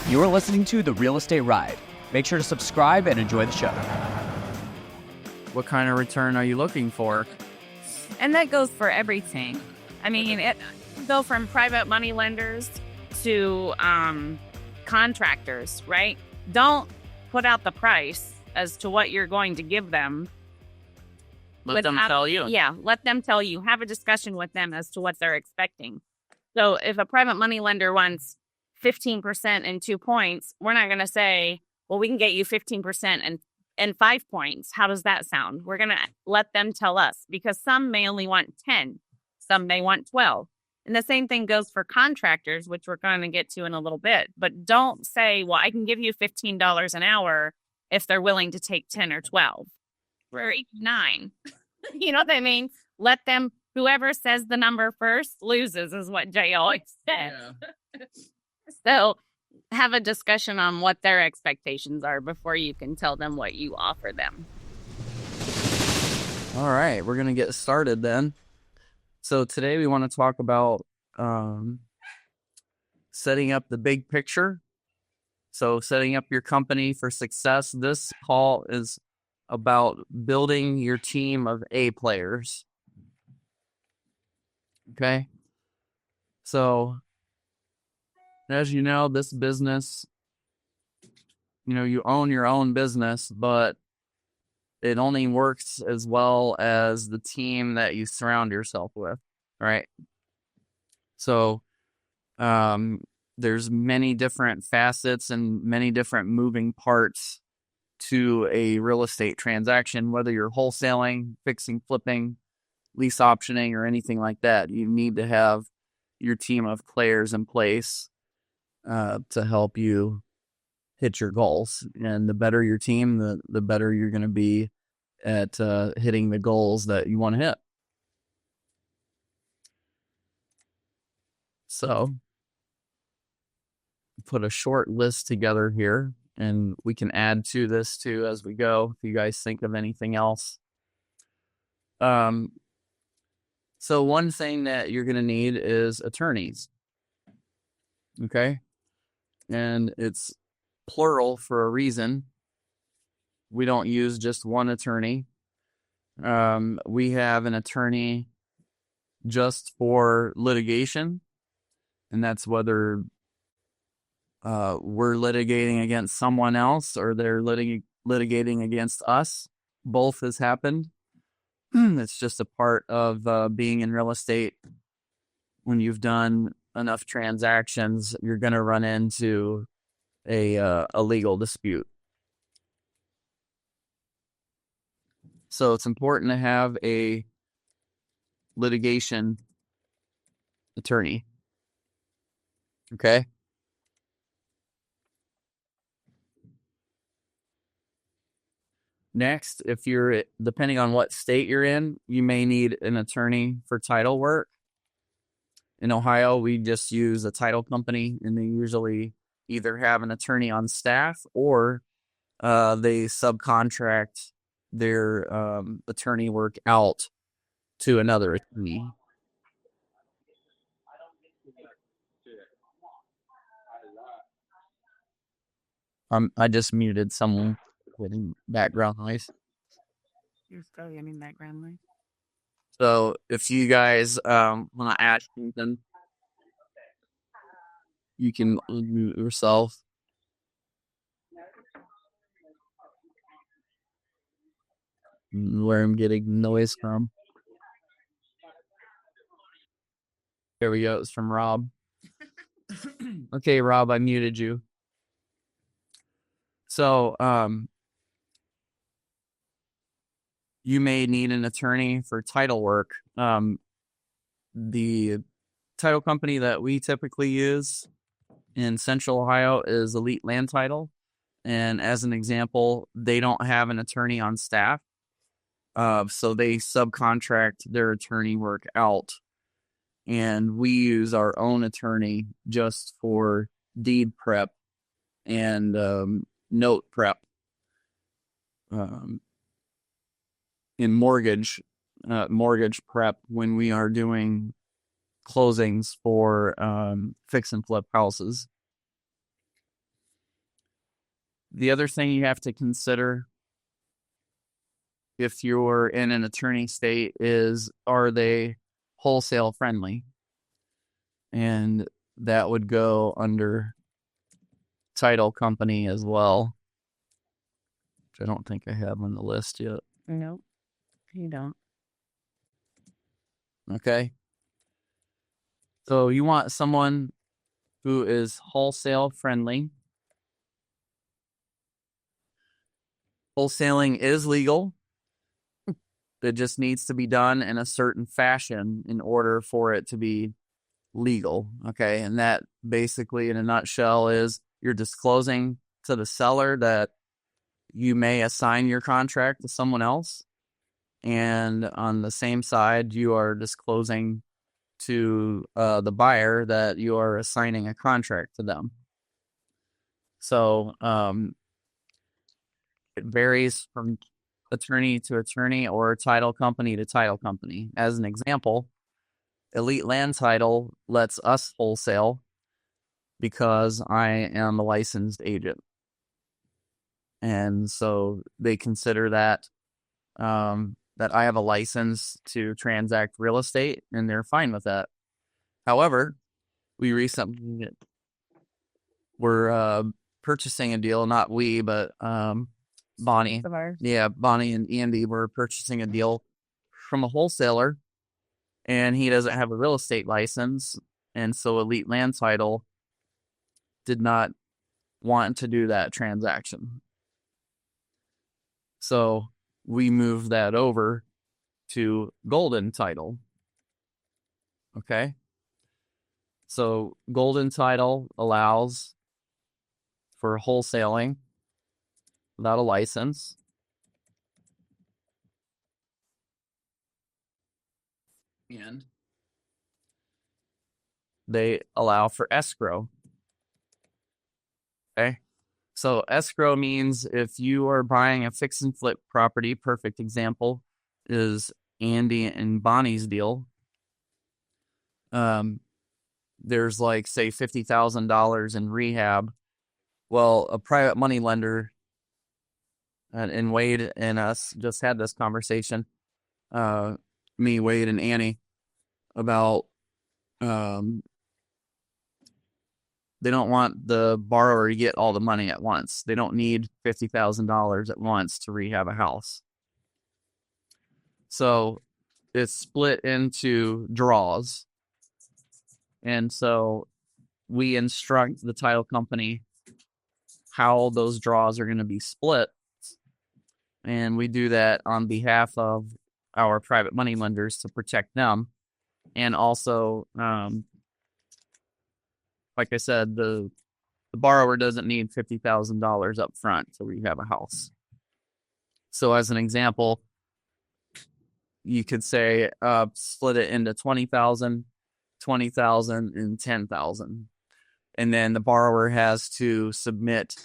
You're listening to The Real Estate Ride. Make sure to subscribe and enjoy the show. What kind of return are you looking for? And that goes for everything. I mean, it go from private money lenders to contractors, right? Don't put out the price as to what you're going to give them. Let them tell you. Yeah, let them tell you. Have a discussion with them as to what they're expecting. So if a private money lender wants 15% and 2 points, we're not going to say, well, we can get you 15% and 5 points. How does that sound? We're going to let them tell us, because some may only want 10. Some may want 12. And the same thing goes for contractors, which we're going to get to in a little bit. But don't say, well, I can give you $15 an hour if they're willing to take 10 or 12 or even 9. You know what I mean? Let them, whoever says the number first loses, is what Jay always says. Yeah. So have a discussion on what their expectations are before you can tell them what you offer them. All right, we're going to get started then. So today we want to talk about setting up the big picture. So setting up your company for success. This call is about building your team of A players. Okay? So as you know, this business, you own your own business, but it only works as well as the team that you surround yourself with, right? So there's many different facets and many different moving parts to a real estate transaction, whether you're wholesaling, fixing, flipping, lease optioning, or anything like that. You need to have your team of players in place to help you hit your goals. And the better your team, the better you're going to be at hitting the goals that you want to hit. So put a short list together here, and we can add to this too as we go if you guys think of anything else. So one thing that you're going to need is attorneys. Okay? And it's plural for a reason. We don't use just one attorney. We have an attorney just for litigation, and that's whether we're litigating against someone else or they're litigating against us. Both has happened. It's just a part of being in real estate. When you've done enough transactions, you're going to run into a legal dispute. So it's important to have a litigation attorney. Okay? Next, if you're, depending on what state you're in, you may need an attorney for title work. In Ohio, we just use a title company, and they usually either have an attorney on staff or they subcontract their attorney work out to another attorney. I just muted someone with background noise. You're still getting background noise. So if you guys want to add something, you can mute yourself. Where I'm getting noise from. There we go. It's from Rob. Okay, Rob, I muted you. So, you may need an attorney for title work. The title company that we typically use in Central Ohio is Elite Land Title. And as an example, they don't have an attorney on staff. So they subcontract their attorney work out. And we use our own attorney just for deed prep and note prep. In mortgage prep when we are doing closings for fix and flip houses. The other thing you have to consider if you're in an attorney state is, are they wholesale friendly? And that would go under title company as well, which I don't think I have on the list yet. Nope, you don't. Okay. So you want someone who is wholesale friendly. Wholesaling is legal. It just needs to be done in a certain fashion in order for it to be legal. Okay. And that basically, in a nutshell, is you're disclosing to the seller that you may assign your contract to someone else. And on the same side, you are disclosing to the buyer that you are assigning a contract to them. So it varies from attorney to attorney or title company to title company. As an example, Elite Land Title lets us wholesale because I am a licensed agent. And so they consider that that I have a license to transact real estate, and they're fine with that. However, we recently were purchasing a deal, not we, but Bonnie. Yeah, Bonnie and Andy were purchasing a deal from a wholesaler, and he doesn't have a real estate license, and so Elite Land Title did not want to do that transaction. So we moved that over to Golden Title. Okay. So Golden Title allows for wholesaling without a license. And they allow for escrow. Okay. So escrow means if you are buying a fix and flip property, perfect example is Andy and Bonnie's deal. There's like, say, $50,000 in rehab. Well, a private money lender, and Wade and us just had this conversation, me, Wade, and Annie, about they don't want the borrower to get all the money at once. They don't need $50,000 at once to rehab a house. So it's split into draws. And so we instruct the title company how those draws are going to be split. And we do that on behalf of our private money lenders to protect them. And also, like I said, the borrower doesn't need $50,000 up front to rehab a house. So as an example, you could say split it into $20,000, $20,000, and $10,000. And then the borrower has to submit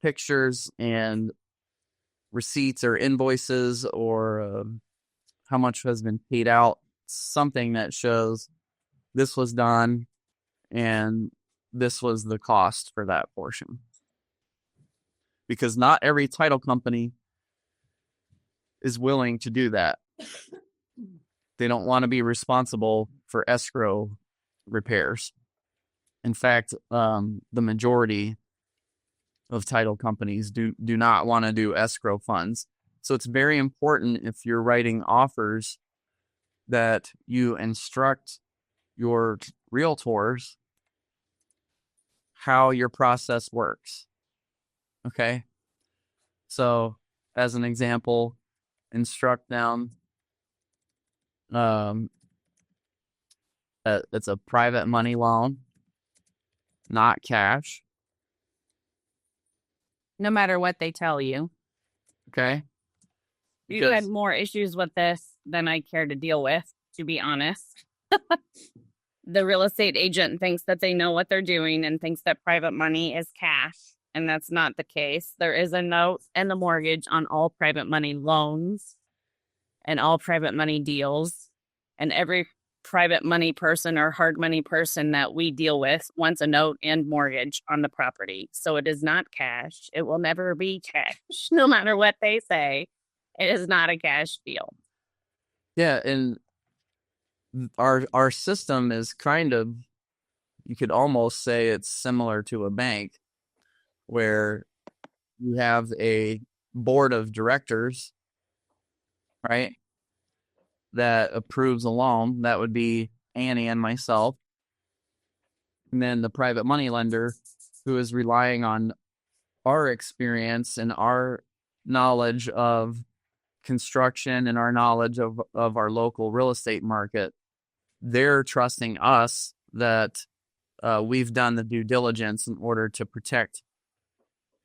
pictures and receipts or invoices or how much has been paid out, something that shows this was done and this was the cost for that portion. Because not every title company is willing to do that. They don't want to be responsible for escrow repairs. In fact, the majority of title companies do not want to do escrow funds. So it's very important, if you're writing offers, that you instruct your realtors how your process works. Okay? So, as an example, instruct them that it's a private money loan, not cash. No matter what they tell you. Okay? You had more issues with this than I care to deal with, to be honest. The real estate agent thinks that they know what they're doing and thinks that private money is cash. And that's not the case. There is a note and the mortgage on all private money loans and all private money deals. And every private money person or hard money person that we deal with wants a note and mortgage on the property. So it is not cash. It will never be cash, no matter what they say. It is not a cash deal. Yeah, and our system is kind of, you could almost say it's similar to a bank, where you have a board of directors, right, that approves a loan. That would be Annie and myself. And then the private money lender, who is relying on our experience and our knowledge of construction and our knowledge of our local real estate market. They're trusting us that we've done the due diligence in order to protect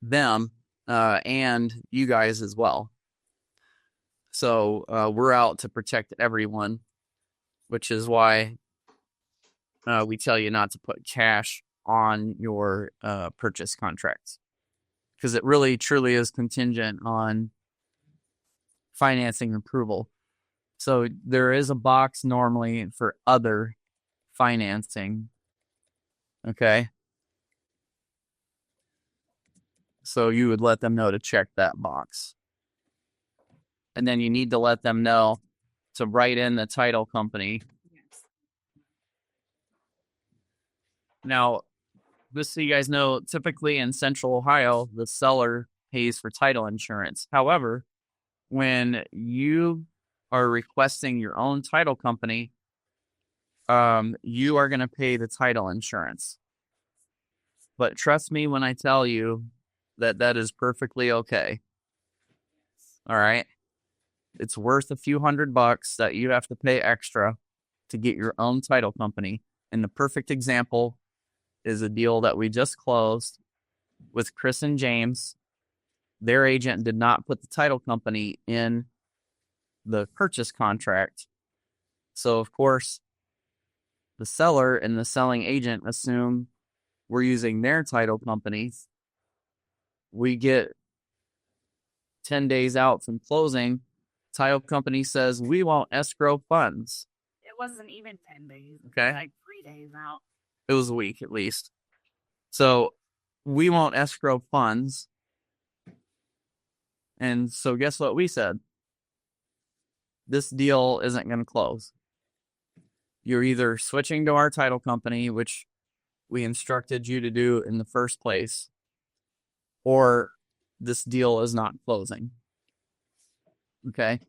them and you guys as well. So we're out to protect everyone, which is why we tell you not to put cash on your purchase contracts, because it really truly is contingent on financing approval. So there is a box normally for other financing. Okay. So you would let them know to check that box. And then you need to let them know to write in the title company. Yes. Now, just so you guys know, typically in Central Ohio, the seller pays for title insurance. However, when you are requesting your own title company, you are going to pay the title insurance. But trust me when I tell you that that is perfectly okay. All right. It's worth a few $100 that you have to pay extra to get your own title company. And the perfect example is a deal that we just closed with Chris and James. Their agent did not put the title company in the purchase contract. So, of course, the seller and the selling agent assume we're using their title companies. We get 10 days out from closing. Title company says, we won't escrow funds. It wasn't even 10 days. Okay. Like 3 days out. It was a week at least. So we won't escrow funds. And so guess what we said? This deal isn't going to close. You're either switching to our title company, which we instructed you to do in the first place, or this deal is not closing. Okay.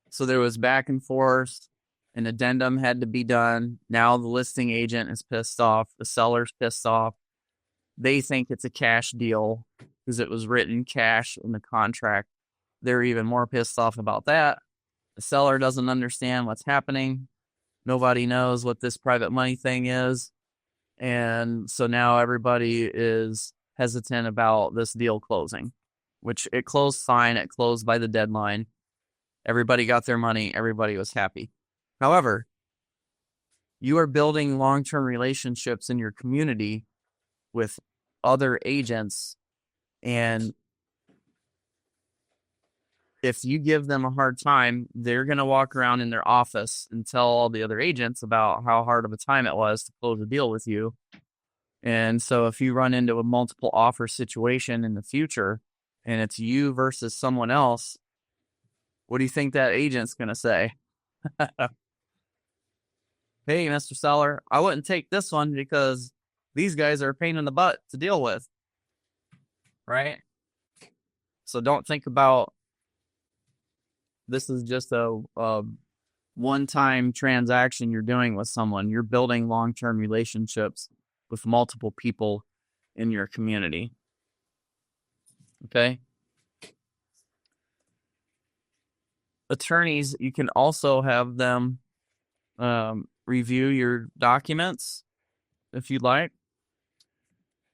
So there was back and forth. An addendum had to be done. Now the listing agent is pissed off. The seller's pissed off. They think it's a cash deal because it was written cash in the contract. They're even more pissed off about that. The seller doesn't understand what's happening. Nobody knows what this private money thing is. And so now everybody is hesitant about this deal closing, which it closed fine. It closed by the deadline. Everybody got their money. Everybody was happy. However, you are building long-term relationships in your community with other agents, and if you give them a hard time, they're going to walk around in their office and tell all the other agents about how hard of a time it was to close a deal with you. And so if you run into a multiple offer situation in the future and it's you versus someone else, what do you think that agent's going to say? Hey, Mr. Seller, I wouldn't take this one because these guys are a pain in the butt to deal with. Right? So don't think about this is just a one-time transaction you're doing with someone. You're building long-term relationships with multiple people in your community. Okay? Attorneys, you can also have them review your documents if you'd like.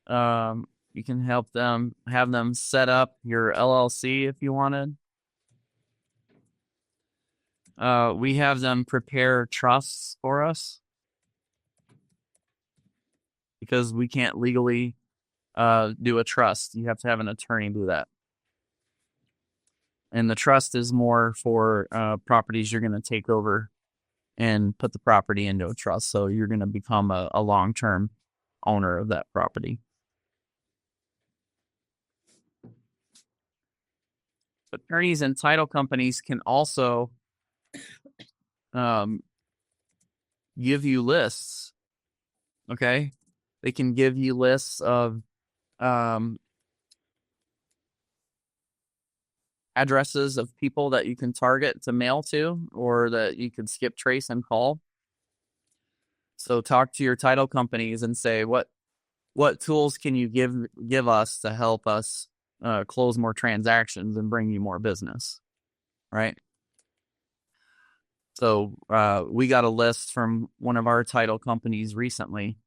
You can have them set up your LLC if you wanted. We have them prepare trusts for us because we can't legally do a trust. You have to have an attorney do that. And the trust is more for properties you're going to take over and put the property into a trust. So you're going to become a long-term owner of that property. Attorneys and title companies can also give you lists. Okay. They can give you lists of addresses of people that you can target to mail to, or that you can skip trace and call. So talk to your title companies and say, what tools can you give us to help us close more transactions and bring you more business, right? So we got a list from one of our title companies recently,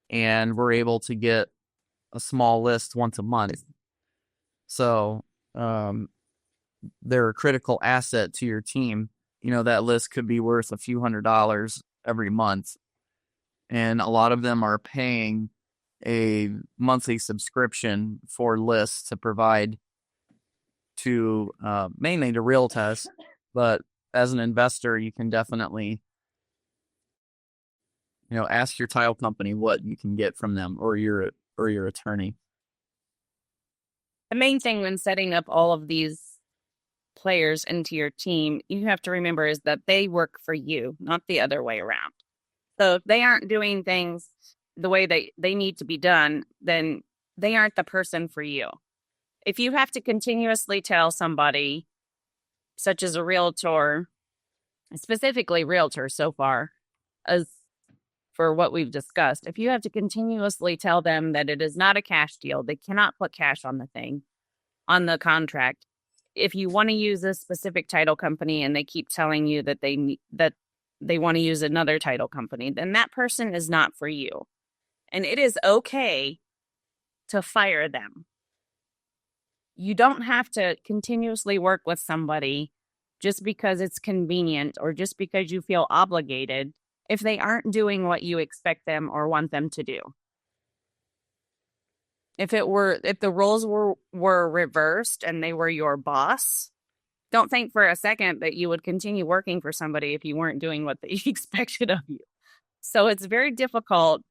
and we're able to get a small list once a month. So they're a critical asset to your team. You know, that list could be worth a few $100s every month. And a lot of them are paying a monthly subscription for lists to provide to mainly to realtors. But as an investor, you can definitely, ask your title company what you can get from them, or your attorney. The main thing when setting up all of these players into your team, you have to remember is that they work for you, not the other way around. So if they aren't doing things the way they need to be done, then they aren't the person for you. If you have to continuously tell somebody, such as a realtor, specifically realtor so far, as for what we've discussed, if you have to continuously tell them that it is not a cash deal, they cannot put cash on the thing, on the contract. If you want to use a specific title company and they keep telling you that they want to use another title company, then that person is not for you. And it is okay to fire them. You don't have to continuously work with somebody just because it's convenient or just because you feel obligated if they aren't doing what you expect them or want them to do. If the roles were reversed and they were your boss, don't think for a second that you would continue working for somebody if you weren't doing what they expected of you. So it's very difficult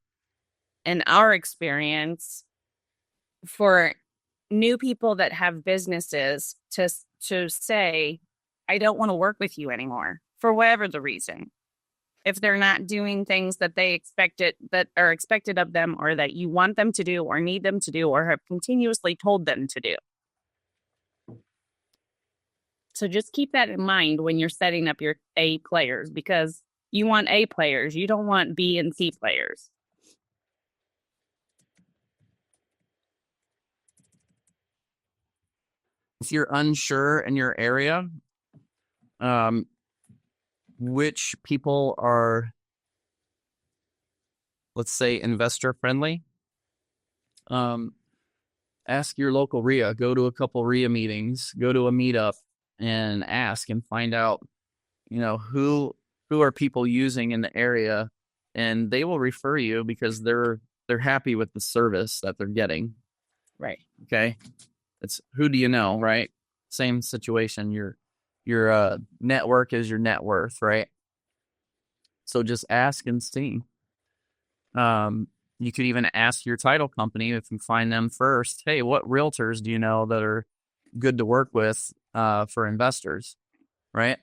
in our experience for new people that have businesses to say, I don't want to work with you anymore for whatever the reason. If they're not doing things that that are expected of them, or that you want them to do or need them to do or have continuously told them to do. So just keep that in mind when you're setting up your A players, because you want A players. You don't want B and C players. If you're unsure in your area, which people are, let's say, investor friendly, ask your local RIA, go to a couple RIA meetings, go to a meetup and ask and find out, who are people using in the area, and they will refer you because they're happy with the service that they're getting. Right. Okay. It's who do you know, right? Same situation. Your network is your net worth, right? So just ask and see. You could even ask your title company, if you find them first, hey, what realtors do you know that are good to work with for investors, right?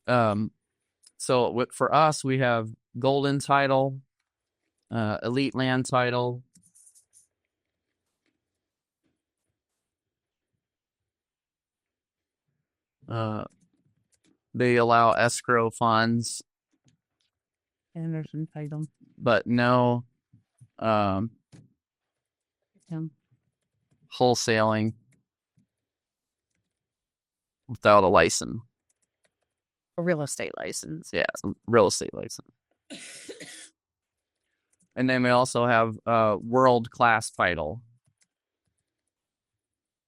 So for us, we have Golden Title, Elite Land Title, they allow escrow funds, Anderson title. but no wholesaling without a license. A real estate license. Yeah, real estate license. And then we also have world-class title.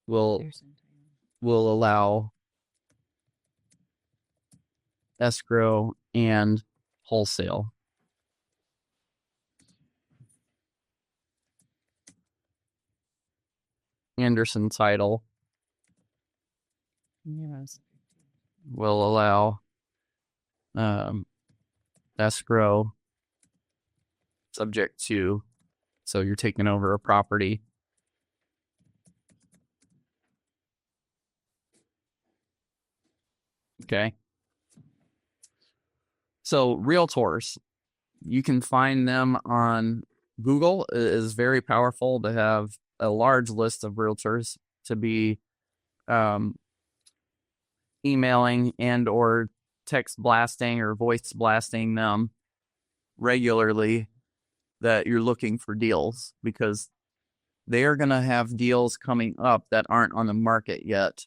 Will allow escrow and wholesale. Anderson title. Yes. will allow escrow subject to, so you're taking over a property. Okay. So realtors, you can find them on Google. It is very powerful to have a large list of realtors to be emailing and or text blasting or voice blasting them regularly that you're looking for deals, because they are going to have deals coming up that aren't on the market yet,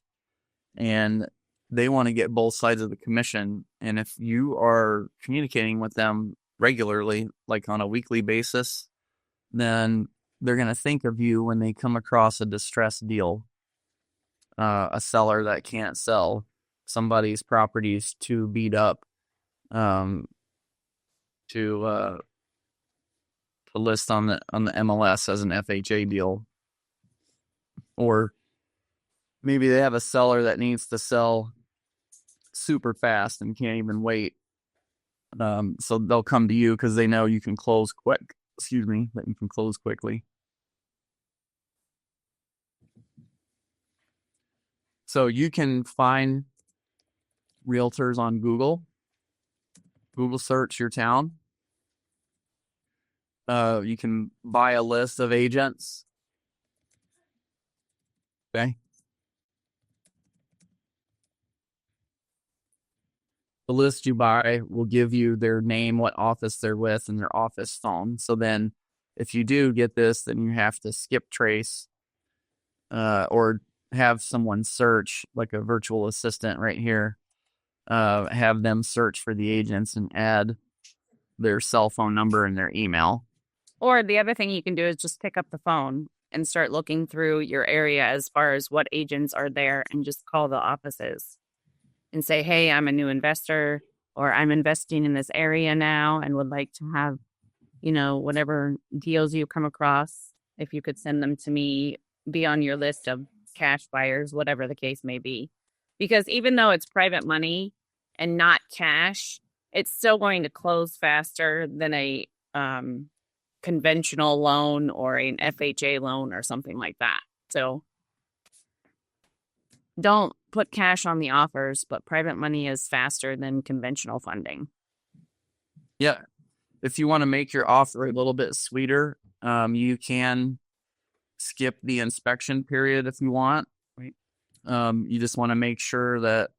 and they want to get both sides of the commission. And if you are communicating with them regularly, like on a weekly basis, then they're going to think of you when they come across a distressed deal, a seller that can't sell, somebody's property's too beat up to list on the MLS as an FHA deal. Or maybe they have a seller that needs to sell super fast and can't even wait. So they'll come to you because they know you can close quick. That you can close quickly. So you can find realtors on Google. Google search your town. You can buy a list of agents. Okay. The list you buy will give you their name, what office they're with, and their office phone. So then if you do get this, then you have to skip trace or have someone search, like a virtual assistant right here, have them search for the agents and add their cell phone number and their email. Or the other thing you can do is just pick up the phone and start looking through your area as far as what agents are there, and just call the offices and say, hey, I'm a new investor, or I'm investing in this area now and would like to have, whatever deals you come across, if you could send them to me, be on your list of cash buyers, whatever the case may be. Because even though it's private money and not cash, it's still going to close faster than a conventional loan or an FHA loan or something like that. So don't put cash on the offers, but private money is faster than conventional funding. Yeah. If you want to make your offer a little bit sweeter, you can skip the inspection period if you want. Right. You just want to make sure that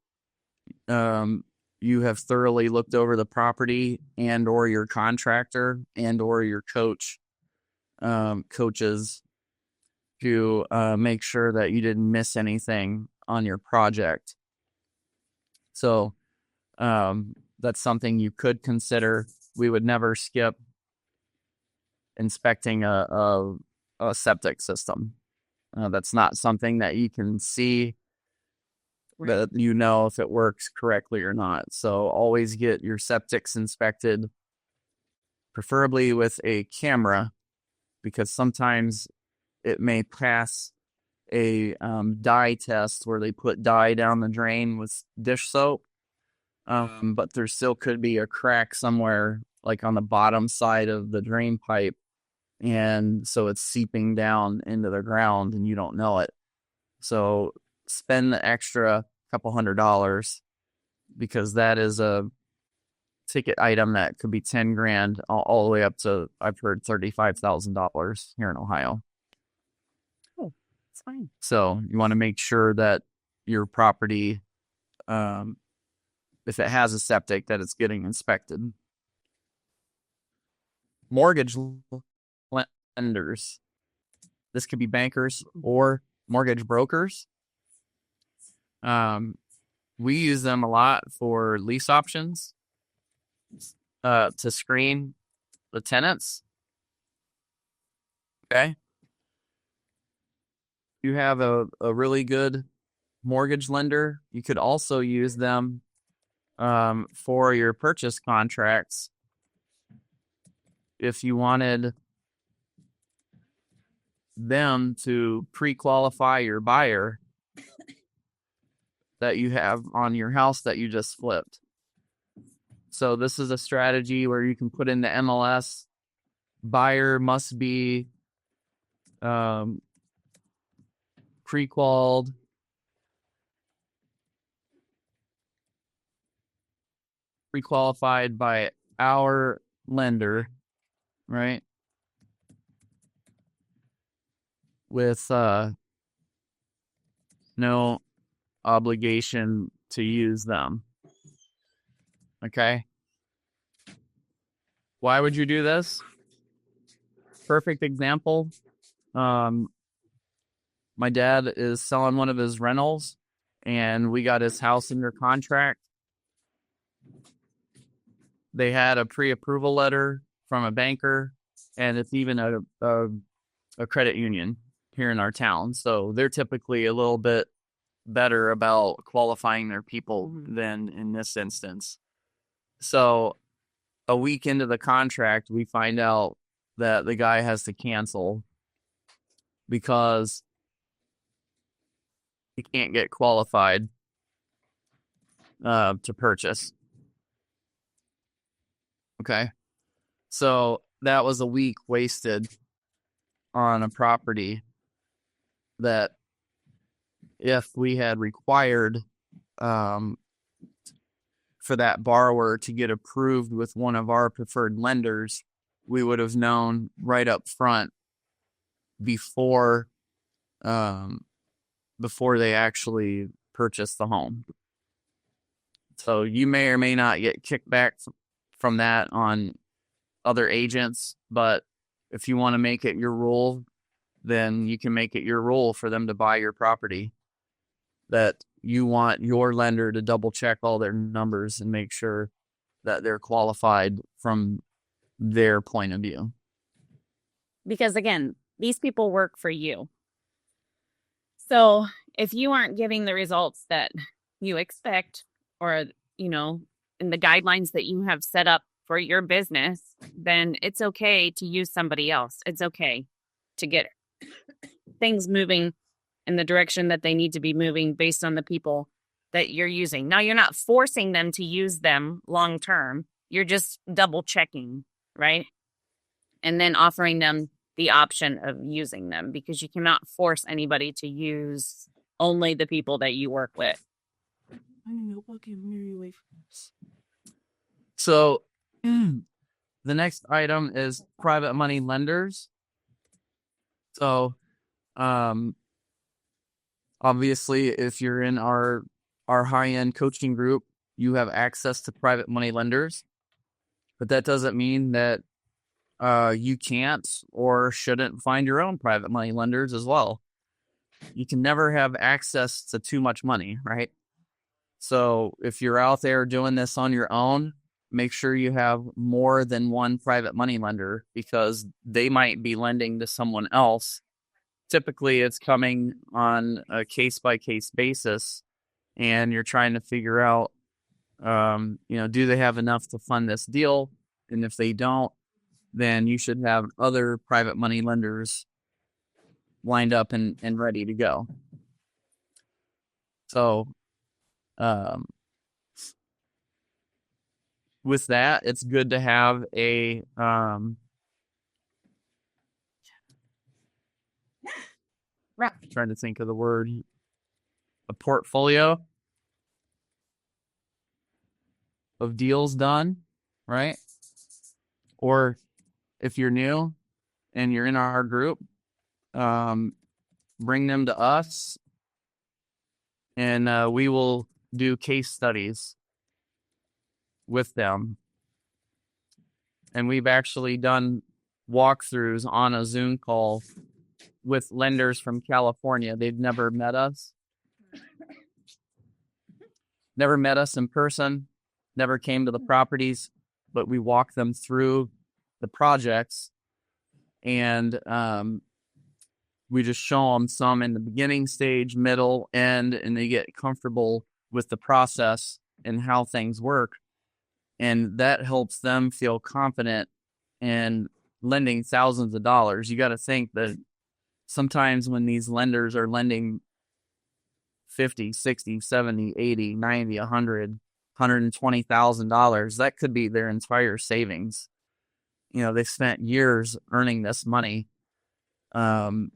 you have thoroughly looked over the property and or your contractor and or your coaches to make sure that you didn't miss anything on your project. So that's something you could consider. We would never skip inspecting a septic system. That's not something that you can see that you know if it works correctly or not. So always get your septics inspected, preferably with a camera, because sometimes it may pass a dye test where they put dye down the drain with dish soap. But there still could be a crack somewhere, like on the bottom side of the drain pipe. And so it's seeping down into the ground and you don't know it. So spend the extra couple $100, because that is a ticket item that could be 10 grand all the way up to, I've heard, $35,000 here in Ohio. Oh, it's fine. So you want to make sure that your property, if it has a septic, that it's getting inspected. Mortgage lenders. This could be bankers or mortgage brokers. We use them a lot for lease options, to screen the tenants. Okay. You have a really good mortgage lender. You could also use them for your purchase contracts. If you wanted them to pre-qualify your buyer, that you have on your house that you just flipped. So this is a strategy where you can put in the MLS. Buyer must be pre-qualified by our lender, right? With no obligation to use them. Okay. Why would you do this? Perfect example. My dad is selling one of his rentals, and we got his house under contract. They had a pre-approval letter from a banker, and it's even a credit union here in our town. So they're typically a little bit better about qualifying their people than in this instance. So a week into the contract, we find out that the guy has to cancel because he can't get qualified to purchase. Okay. So that was a week wasted on a property that if we had required for that borrower to get approved with one of our preferred lenders, we would have known right up front before they actually purchased the home. So you may or may not get kickback from that on other agents, but if you want to make it your rule, then you can make it your rule for them to buy your property, that you want your lender to double check all their numbers and make sure that they're qualified from their point of view. Because again, these people work for you. So if you aren't giving the results that you expect, or, you know, in the guidelines that you have set up for your business, then it's okay to use somebody else. It's okay to get things moving in the direction that they need to be moving based on the people that you're using. Now, you're not forcing them to use them long term. You're just double checking, right? And then offering them the option of using them, because you cannot force anybody to use only the people that you work with. So the next item is private money lenders. So obviously, if you're in our high-end coaching group, you have access to private money lenders, but that doesn't mean that you can't or shouldn't find your own private money lenders as well. You can never have access to too much money, right? So if you're out there doing this on your own, make sure you have more than one private money lender, because they might be lending to someone else. Typically, it's coming on a case-by-case basis, and you're trying to figure out, do they have enough to fund this deal? And if they don't, then you should have other private money lenders lined up and ready to go. So with that, it's good to have a trying to think of the word, a portfolio of deals done, right? Or if you're new and you're in our group, bring them to us, and we will do case studies with them. And we've actually done walkthroughs on a Zoom call with lenders from California. They've never met us in person, never came to the properties, but we walk them through the projects, and we just show them some in the beginning stage, middle, end, and they get comfortable with the process and how things work. And that helps them feel confident in lending thousands of dollars. You got to think that sometimes when these lenders are lending 50, 60, 70, 80, 90, 100, $120,000. That could be their entire savings. They spent years earning this money. And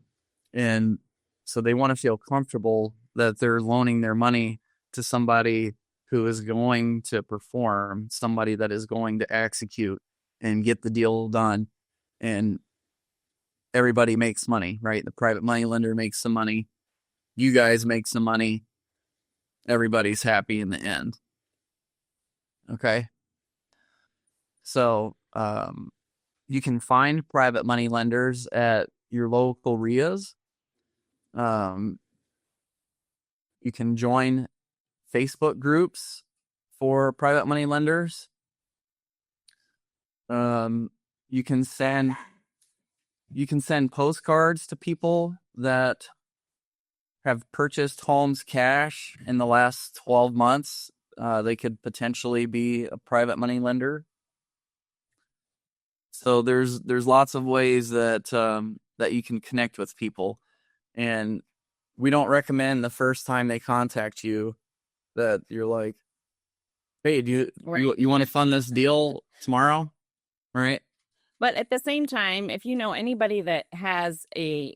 so they want to feel comfortable that they're loaning their money to somebody who is going to perform, somebody that is going to execute and get the deal done. And everybody makes money, right? The private money lender makes some money. You guys make some money. Everybody's happy in the end. Okay. So, you can find private money lenders at your local RIAs. You can join Facebook groups for private money lenders. You can send postcards to people that have purchased homes cash in the last 12 months. They could potentially be a private money lender. So there's lots of ways that you can connect with people, and we don't recommend the first time they contact you that you're like, hey, do you want to fund this deal tomorrow? Right. But at the same time, if you know anybody that has a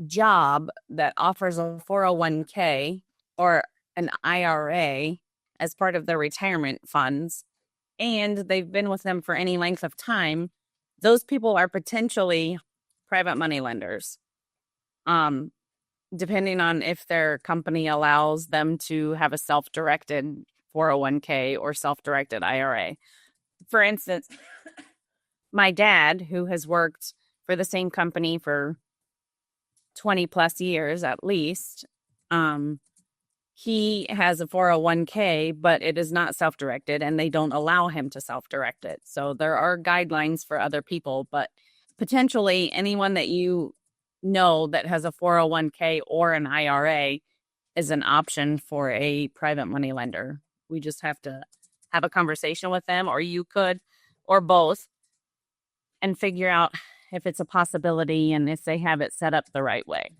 job that offers a 401k or an IRA as part of their retirement funds, and they've been with them for any length of time, those people are potentially private money lenders. Depending on if their company allows them to have a self-directed 401k or self-directed IRA. For instance, my dad, who has worked for the same company for 20 plus years at least, he has a 401k, but it is not self-directed and they don't allow him to self-direct it. So there are guidelines for other people, but potentially anyone that you know that has a 401k or an IRA is an option for a private money lender. We just have to have a conversation with them, or you could, or both, and figure out if it's a possibility and if they have it set up the right way.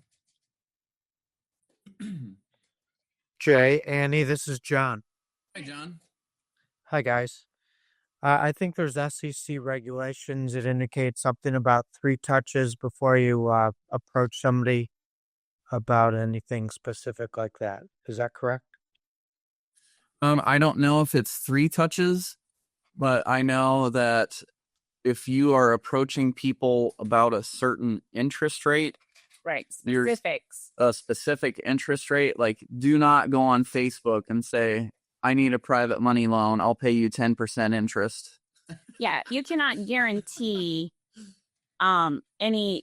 Jay, Annie, this is John. Hi, John. Hi, guys. I think there's SEC regulations that indicate something about 3 touches before you approach somebody about anything specific like that. Is that correct? I don't know if it's 3 touches, but I know that if you are approaching people about a certain interest rate, Right. Specifics. a specific interest rate, like do not go on Facebook and say, I need a private money loan. I'll pay you 10% interest. Yeah, you cannot guarantee anything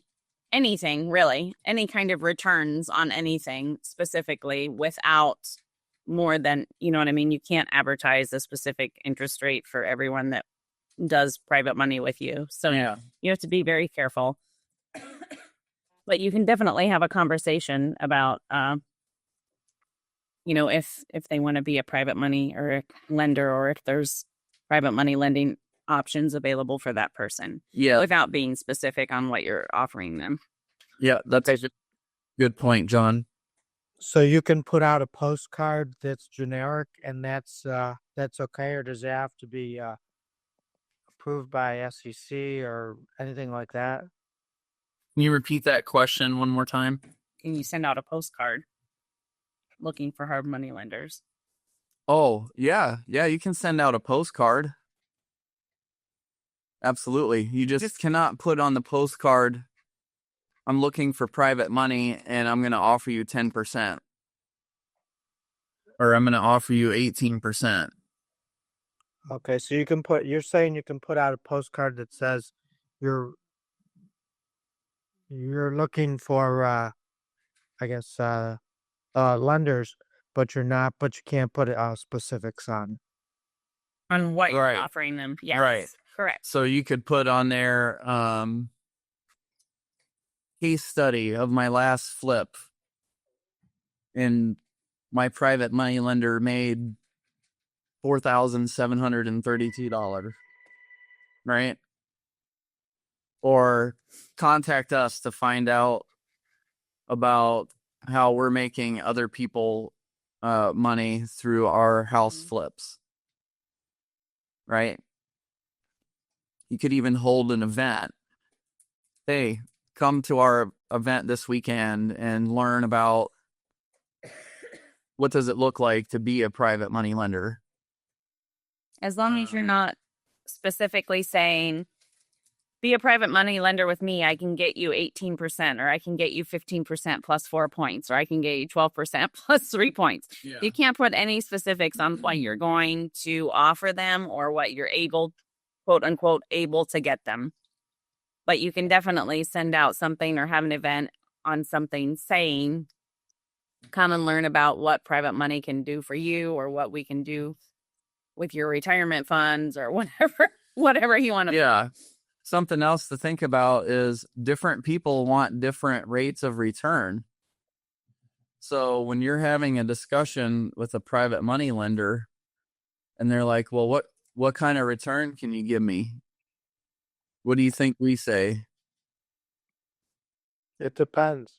really, any kind of returns on anything specifically without more than, you know what I mean? You can't advertise a specific interest rate for everyone that does private money with you. So Yeah. you have to be very careful. But you can definitely have a conversation about if they want to be a private money or a lender, or if there's private money lending options available for that person. Yeah. Without being specific on what you're offering them. Yeah, that's a good point, John. So you can put out a postcard that's generic, and that's okay, or does it have to be approved by SEC or anything like that? Can you repeat that question one more time? Can you send out a postcard looking for hard money lenders? Oh, yeah. Yeah, you can send out a postcard. Absolutely. You just cannot put on the postcard, I'm looking for private money and I'm going to offer you 10%. Or I'm going to offer you 18%. Okay, so you're saying you can put out a postcard that says you're looking for lenders, but you can't put specifics on. On what Right. you're offering them. Yes. Right. Correct. So you could put on there case study of my last flip, and my private money lender made $4,732, right? Or contact us to find out about how we're making other people money through our house flips, right? You could even hold an event. Hey, come to our event this weekend and learn about what does it look like to be a private money lender. As long as you're not specifically saying, be a private money lender with me, I can get you 18%, or I can get you 15% plus 4 points, or I can get you 12% plus 3 points. Yeah. You can't put any specifics on what you're going to offer them or what you're able, quote unquote, able to get them. But you can definitely send out something or have an event on something saying, come and learn about what private money can do for you, or what we can do with your retirement funds, or whatever you want to. Yeah. Something else to think about is different people want different rates of return. So when you're having a discussion with a private money lender and they're like, well, what kind of return can you give me? What do you think we say? It depends.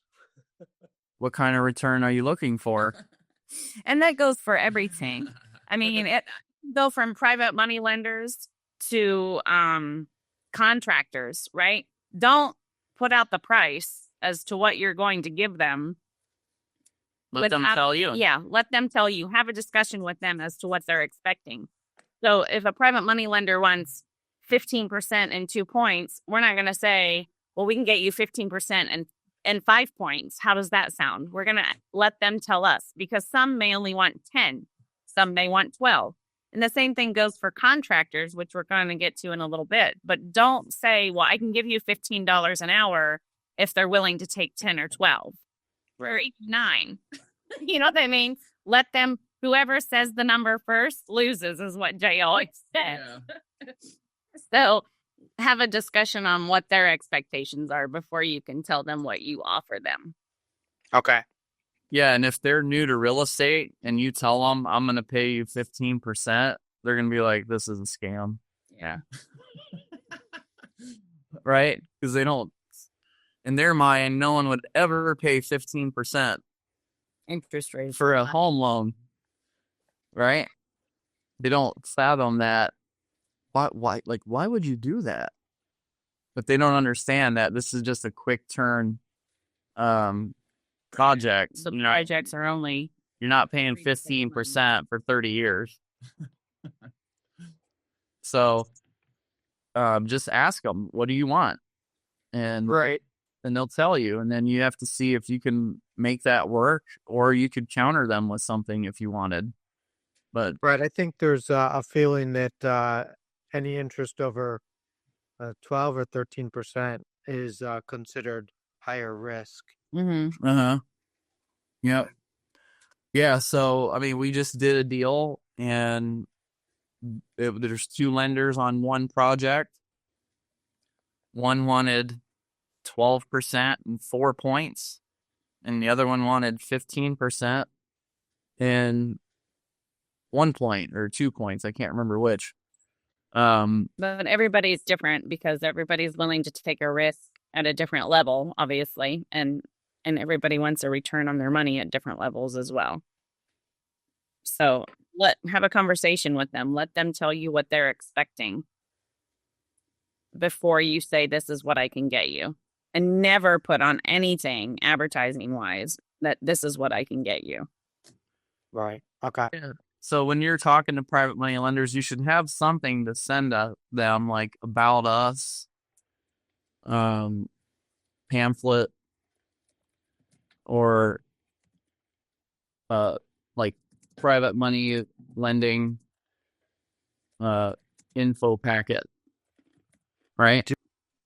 What kind of return are you looking for? And that goes for everything. I mean, it go from private money lenders to contractors, right? Don't put out the price as to what you're going to give them. Let them tell you. Yeah, let them tell you. Have a discussion with them as to what they're expecting. So if a private money lender wants 15% and 2 points, we're not going to say, well, we can get you 15% and 5 points. How does that sound? We're going to let them tell us, because some may only want 10. Some may want 12. And the same thing goes for contractors, which we're going to get to in a little bit. But don't say, well, I can give you $15 an hour if they're willing to take 10 or 12 or 8, 9. You know what I mean? Let them, whoever says the number first loses, is what Jay always says. Yeah. So have a discussion on what their expectations are before you can tell them what you offer them. Okay. Yeah, and if they're new to real estate and you tell them I'm going to pay you 15%, they're going to be like, this is a scam. Yeah. Right? Because they don't, in their mind, no one would ever pay 15% Interest rate for a home loan. Right? They don't fathom that. Why would you do that? But they don't understand that this is just a quick turn project. The projects are only, you're not paying 15% for 30 years. So just ask them, what do you want? And Right. and they'll tell you, and then you have to see if you can make that work, or you could counter them with something if you wanted. But Right. I think there's a feeling that any interest over 12 or 13% is considered higher risk. uh-huh. Yep. Yeah, so I mean, we just did a deal, and there's 2 lenders on one project. One wanted 12% and 4 points, and the other one wanted 15% and 1 point or 2 points. I can't remember which. but everybody's different, because everybody's willing to take a risk at a different level, obviously, and everybody wants a return on their money at different levels as well. So have a conversation with them. Let them tell you what they're expecting before you say, this is what I can get you. And never put on anything advertising wise that this is what I can get you. Right. Okay. Yeah. So when you're talking to private money lenders, you should have something to send them, like about us, pamphlet, or like private money lending info packet, right?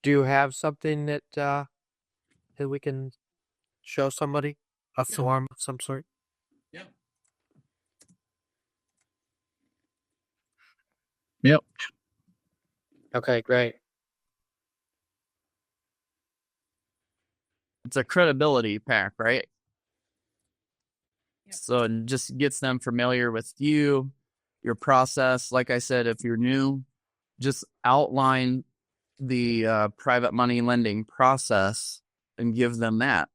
Do you have something that we can show somebody? A form of some sort? Yeah. Yep. Okay, great. It's a credibility pack, right? Yep. So it just gets them familiar with you, your process. Like I said, if you're new, just outline the private money lending process and give them that,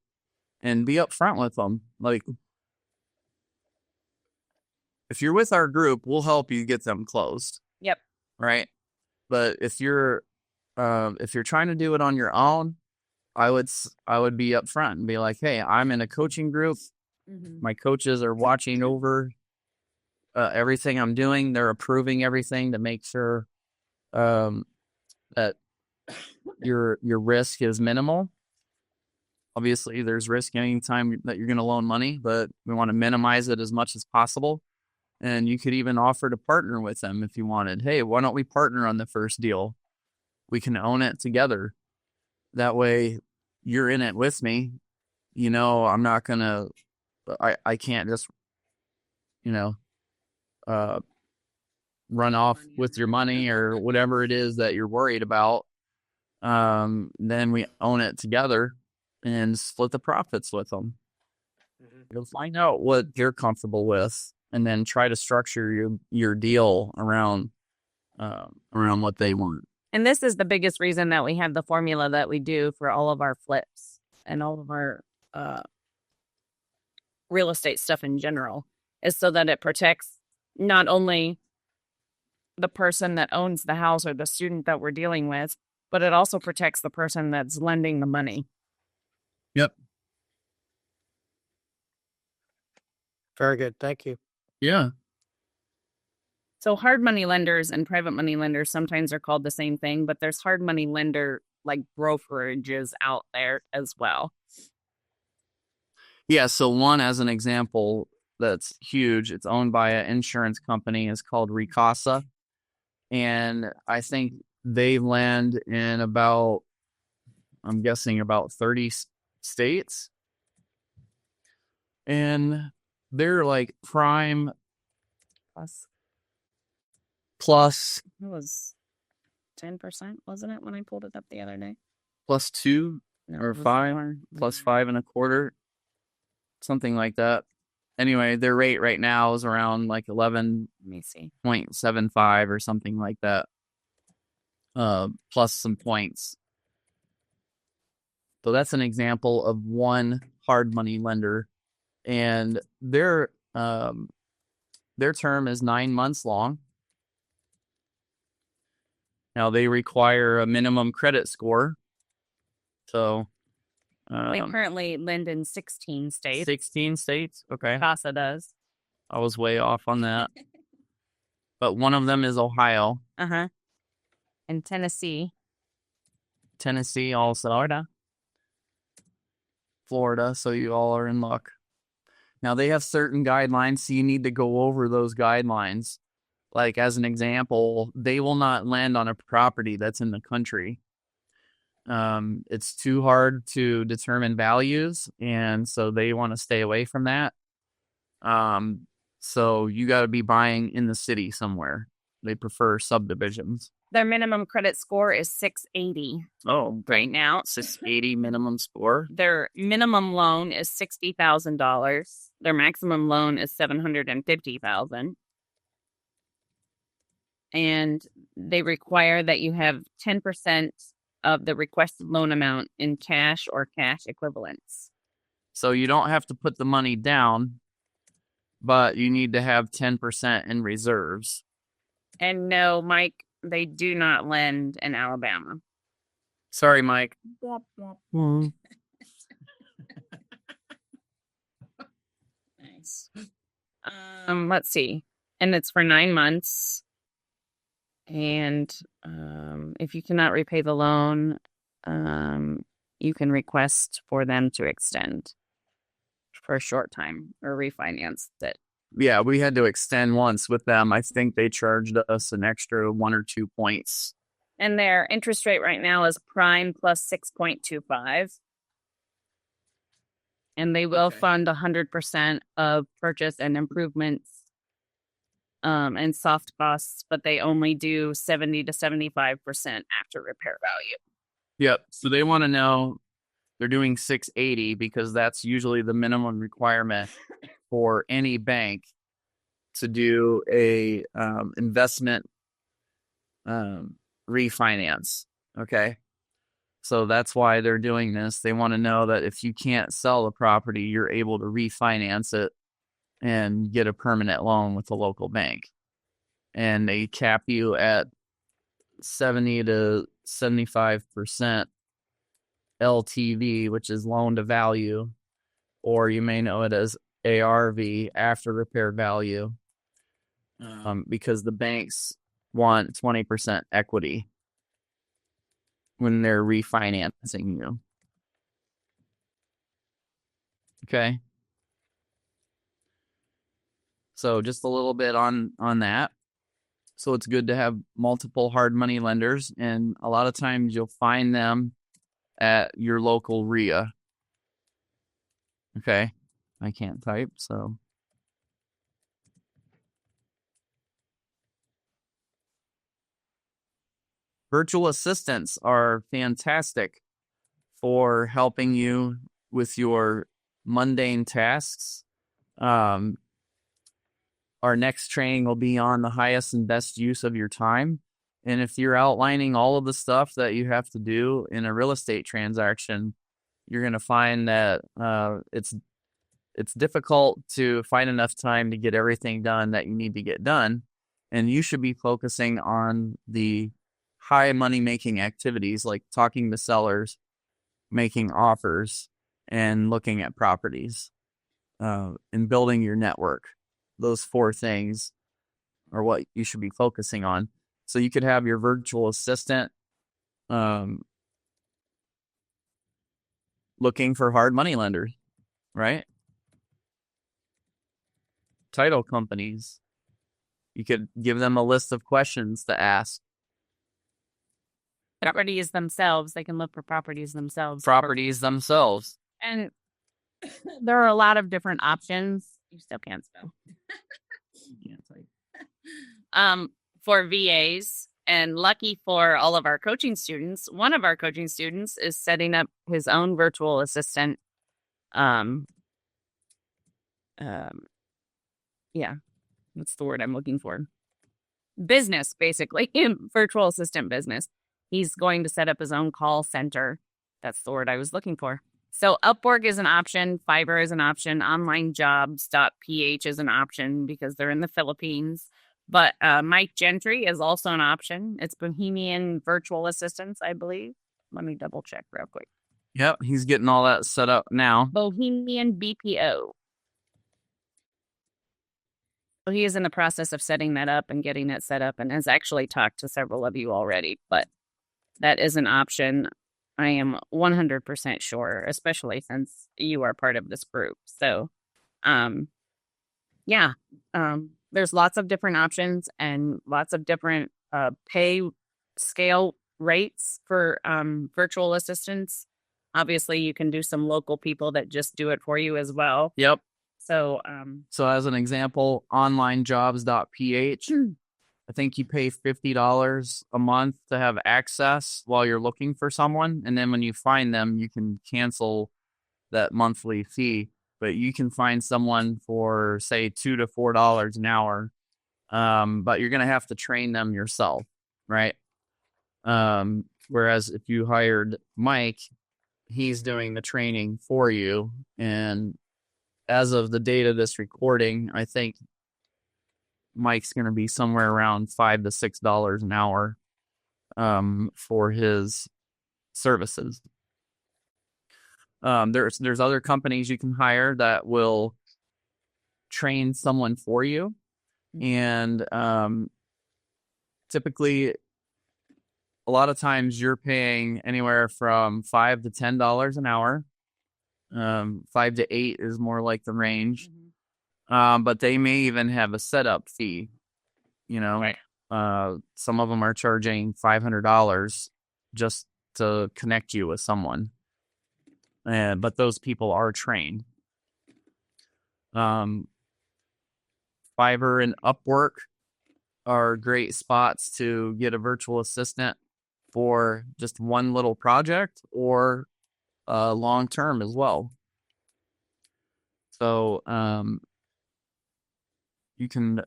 and be upfront with them. Like, if you're with our group, we'll help you get them closed. Yep. Right. But if you're trying to do it on your own, I would be upfront and be like, hey, I'm in a coaching group. My coaches are watching over everything I'm doing. They're approving everything to make sure that your risk is minimal. Obviously, there's risk anytime that you're going to loan money, but we want to minimize it as much as possible. And you could even offer to partner with them if you wanted. Hey, why don't we partner on the first deal? We can own it together. That way, you're in it with me. I'm not going to, I can't just, run off with your money or whatever it is that you're worried about. Then we own it together and split the profits with them. You'll find out what they're comfortable with, and then try to structure your deal around what they want. And this is the biggest reason that we have the formula that we do for all of our flips and all of our real estate stuff in general, is so that it protects not only the person that owns the house or the student that we're dealing with, but it also protects the person that's lending the money. Yep. Very good. Thank you. Yeah. So hard money lenders and private money lenders sometimes are called the same thing, but there's hard money lender like brokerages out there as well. Yeah. So one, as an example, that's huge. It's owned by an insurance company. It's called Ricasa. And I think they lend in about 30 states. And they're like prime plus. It was 10%, wasn't it, when I pulled it up the other day? +2 or 5, +5.25, something like that. Anyway, their rate right now is around like 11.75 or something like that, plus some points. So that's an example of one hard money lender, and their term is 9 months long. Now they require a minimum credit score. So we currently lend in 16 states. 16 states? Okay. CASA does. I was way off on that. But one of them is Ohio. Uh-huh. And Tennessee. Tennessee also. Florida, so you all are in luck. Now they have certain guidelines, so you need to go over those guidelines. Like, as an example, they will not lend on a property that's in the country. It's too hard to determine values, and so they want to stay away from that. So you got to be buying in the city somewhere. They prefer subdivisions. Their minimum credit score is 680. Oh, right now. 680 minimum score. Their minimum loan is $60,000. Their maximum loan is $750,000. And they require that you have 10% of the requested loan amount in cash or cash equivalents. So you don't have to put the money down, but you need to have 10% in reserves. And no, Mike, they do not lend in Alabama. Sorry, Mike. Nice. Let's see. And it's for 9 months. And if you cannot repay the loan, you can request for them to extend for a short time or refinance it. Yeah, we had to extend once with them. I think they charged us an extra 1 or 2 points. And their interest rate right now is prime plus 6.25. And they will fund 100% of purchase and improvements and soft costs, but they only do 70 to 75% after repair value. Yep. So they want to know they're doing 680 because that's usually the minimum requirement for any bank to do a investment refinance. Okay. So that's why they're doing this. They want to know that if you can't sell the property, you're able to refinance it and get a permanent loan with a local bank. And they cap you at 70 to 75% LTV, which is loan to value, or you may know it as ARV, after repair value, because the banks want 20% equity when they're refinancing you. Okay. So just a little bit on that. So it's good to have multiple hard money lenders, and a lot of times you'll find them at your local RIA. Okay. I can't type, so. Virtual assistants are fantastic for helping you with your mundane tasks. Our next training will be on the highest and best use of your time. And if you're outlining all of the stuff that you have to do in a real estate transaction, you're going to find that it's difficult to find enough time to get everything done that you need to get done. And you should be focusing on the high money making activities like talking to sellers, making offers, and looking at properties, and building your network. Those 4 things are what you should be focusing on. So you could have your virtual assistant looking for hard money lenders, right? Title companies. You could give them a list of questions to ask. Properties themselves, they can look for properties themselves. And there are a lot of different options. You still can't spell. For VAs, and lucky for all of our coaching students, one of our coaching students is setting up his own virtual assistant. Yeah, that's the word I'm looking for. Business, basically, virtual assistant business. He's going to set up his own call center. That's the word I was looking for. So Upwork is an option. Fiverr is an option. OnlineJobs.ph is an option because they're in the Philippines. But Mike Gentry is also an option. It's Bohemian Virtual Assistants, I believe. Let me double check real quick. Yep, he's getting all that set up now. Bohemian BPO. So he is in the process of setting that up and getting it set up, and has actually talked to several of you already. But that is an option. I am 100% sure, especially since you are part of this group. So, there's lots of different options and lots of different pay scale rates for virtual assistants. Obviously, you can do some local people that just do it for you as well. Yep. So, so as an example, onlinejobs.ph, I think you pay $50 a month to have access while you're looking for someone. And then when you find them, you can cancel that monthly fee. But you can find someone for, say, $2 to $4 an hour. But you're going to have to train them yourself, right? Whereas if you hired Mike, he's doing the training for you. And as of the date of this recording, I think Mike's going to be somewhere around $5 to $6 an hour for his services. There's other companies you can hire that will train someone for you, and typically, a lot of times you're paying anywhere from $5 to $10 an hour. 5 to 8 is more like the range. But they may even have a setup fee, right. Some of them are charging $500 just to connect you with someone. But those people are trained. Fiverr and Upwork are great spots to get a virtual assistant for just one little project or long term as well. So you can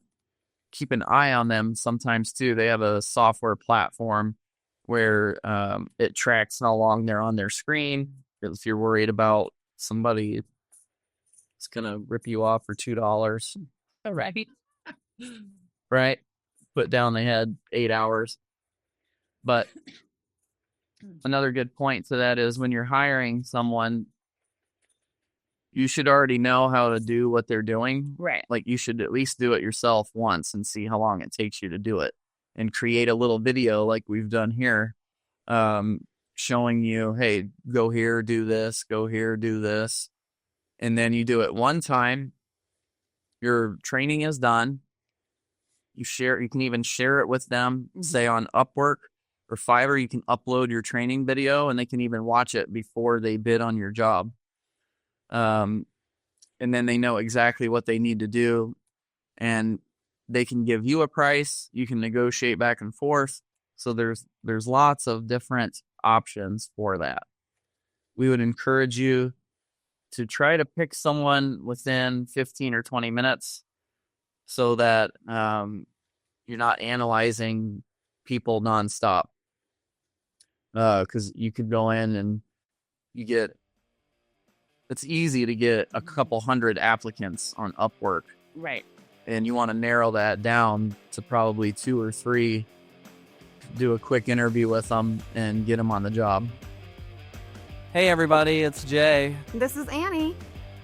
keep an eye on them sometimes too. They have a software platform where it tracks how long they're on their screen. If you're worried about somebody It's going to rip you off for $2. Right. Right? Put down they had 8 hours. But another good point to that is when you're hiring someone, you should already know how to do what they're doing. Right. Like you should at least do it yourself once and see how long it takes you to do it, and create a little video like we've done here, showing you, hey, go here, do this, go here, do this. And then you do it one time. Your training is done. You can even share it with them, say on Upwork or Fiverr. You can upload your training video and they can even watch it before they bid on your job. And then they know exactly what they need to do, and they can give you a price. You can negotiate back and forth. So there's lots of different options for that. We would encourage you to try to pick someone within 15 or 20 minutes so that you're not analyzing people nonstop. Because you could go in and it's easy to get a couple hundred applicants on Upwork. Right. And you want to narrow that down to probably 2 or 3, do a quick interview with them and get them on the job. Hey everybody, it's Jay. This is Annie.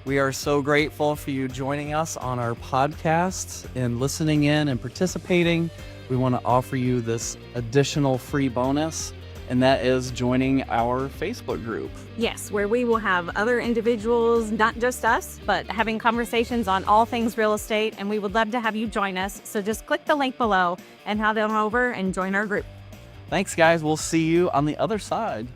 We are so grateful for you joining us on our podcast and listening in and participating. We want to offer you this additional free bonus, and that is joining our Facebook group. Yes, where we will have other individuals, not just us, but having conversations on all things real estate, and we would love to have you join us. So just click the link below and head on over and join our group. Thanks, guys. We'll see you on the other side.